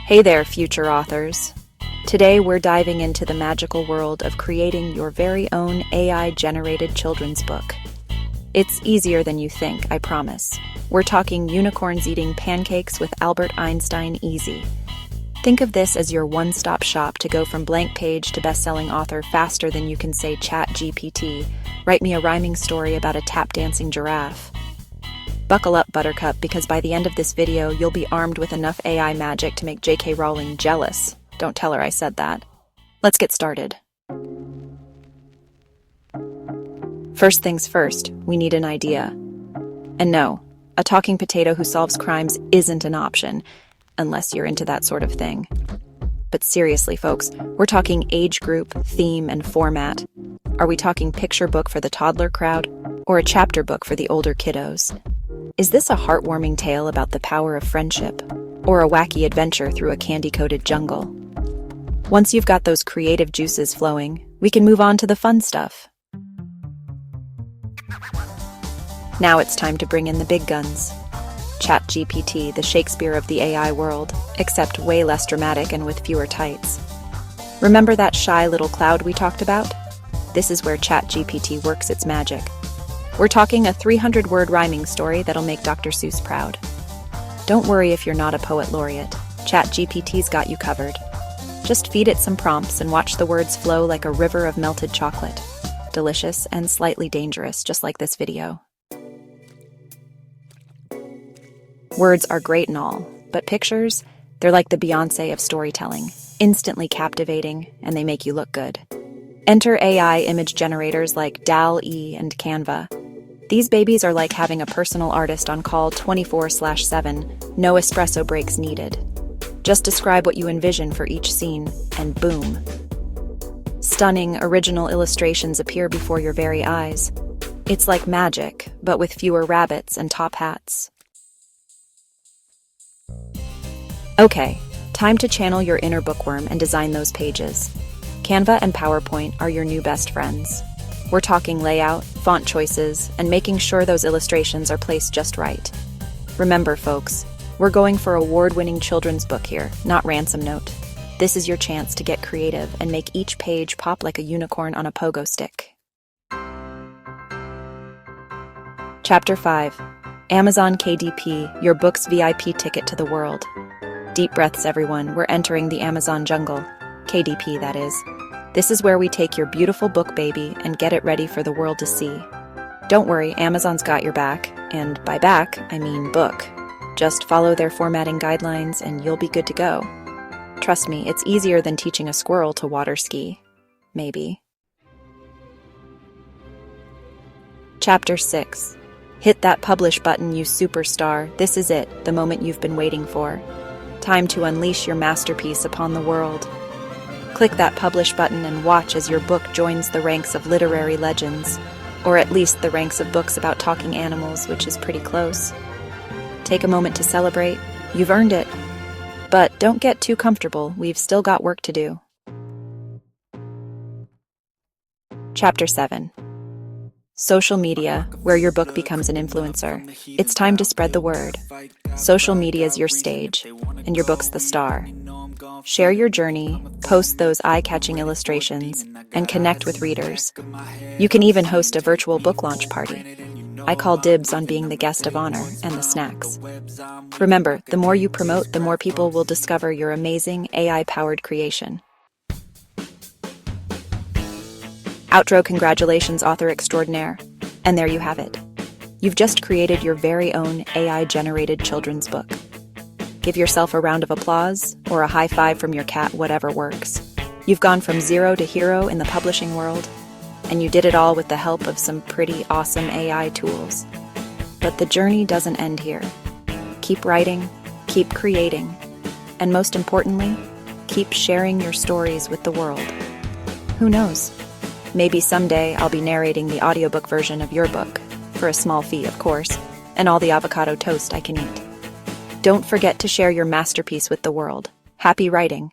Hey there, future authors. Today we're diving into the magical world of creating your very own AI-generated children's book. It's easier than you think, I promise. We're talking unicorns eating pancakes with Albert Einstein easy. Think of this as your one-stop shop to go from blank page to best-selling author faster than you can say ChatGPT. Write me a rhyming story about a tap-dancing giraffe. Buckle up, Buttercup, because by the end of this video, you'll be armed with enough AI magic to make J.K. Rowling jealous. Don't tell her I said that. Let's get started. First things first, we need an idea. And no, a talking potato who solves crimes isn't an option, unless you're into that sort of thing. But seriously, folks, we're talking age group, theme, and format. Are we talking picture book for the toddler crowd, or a chapter book for the older kiddos? Is this a heartwarming tale about the power of friendship, or a wacky adventure through a candy-coated jungle? Once you've got those creative juices flowing, we can move on to the fun stuff. Now it's time to bring in the big guns. ChatGPT, the Shakespeare of the AI world, except way less dramatic and with fewer tights. Remember that shy little cloud we talked about? This is where ChatGPT works its magic. We're talking a 300-word rhyming story that'll make Dr. Seuss proud. Don't worry if you're not a poet laureate. ChatGPT's got you covered. Just feed it some prompts and watch the words flow like a river of melted chocolate. Delicious and slightly dangerous, just like this video. Words are great and all, but pictures, they're like the Beyoncé of storytelling, instantly captivating, and they make you look good. Enter AI image generators like DALL-E and Canva. These babies are like having a personal artist on call 24/7, no espresso breaks needed. Just describe what you envision for each scene, and boom. Stunning, original illustrations appear before your very eyes. It's like magic, but with fewer rabbits and top hats. Okay, time to channel your inner bookworm and design those pages. Canva and PowerPoint are your new best friends. We're talking layout, font choices, and making sure those illustrations are placed just right. Remember, folks, we're going for award-winning children's book here, not ransom note. This is your chance to get creative and make each page pop like a unicorn on a pogo stick. Chapter 5. Amazon KDP, your book's VIP ticket to the world. Deep breaths, everyone. We're entering the Amazon jungle. KDP, that is. This is where we take your beautiful book, baby, and get it ready for the world to see. Don't worry, Amazon's got your back, and by back, I mean book. Just follow their formatting guidelines and you'll be good to go. Trust me, it's easier than teaching a squirrel to water ski. Maybe. Chapter 6. Hit that publish button, you superstar. This is it, the moment you've been waiting for. Time to unleash your masterpiece upon the world. Click that publish button and watch as your book joins the ranks of literary legends, or at least the ranks of books about talking animals, which is pretty close. Take a moment to celebrate. You've earned it. But don't get too comfortable. We've still got work to do. Chapter 7. Social media, where your book becomes an influencer. It's time to spread the word. Social media is your stage, and your book's the star. Share your journey, post those eye-catching illustrations, and connect with readers. You can even host a virtual book launch party. I call dibs on being the guest of honor and the snacks. Remember, the more you promote, the more people will discover your amazing AI-powered creation. Outro, congratulations, author extraordinaire. And there you have it. You've just created your very own AI-generated children's book. Give yourself a round of applause, or a high five from your cat, whatever works. You've gone from zero to hero in the publishing world, and you did it all with the help of some pretty awesome AI tools. But the journey doesn't end here. Keep writing, keep creating, and most importantly, keep sharing your stories with the world. Who knows? Maybe someday I'll be narrating the audiobook version of your book, for a small fee, of course, and all the avocado toast I can eat. Don't forget to share your masterpiece with the world. Happy writing!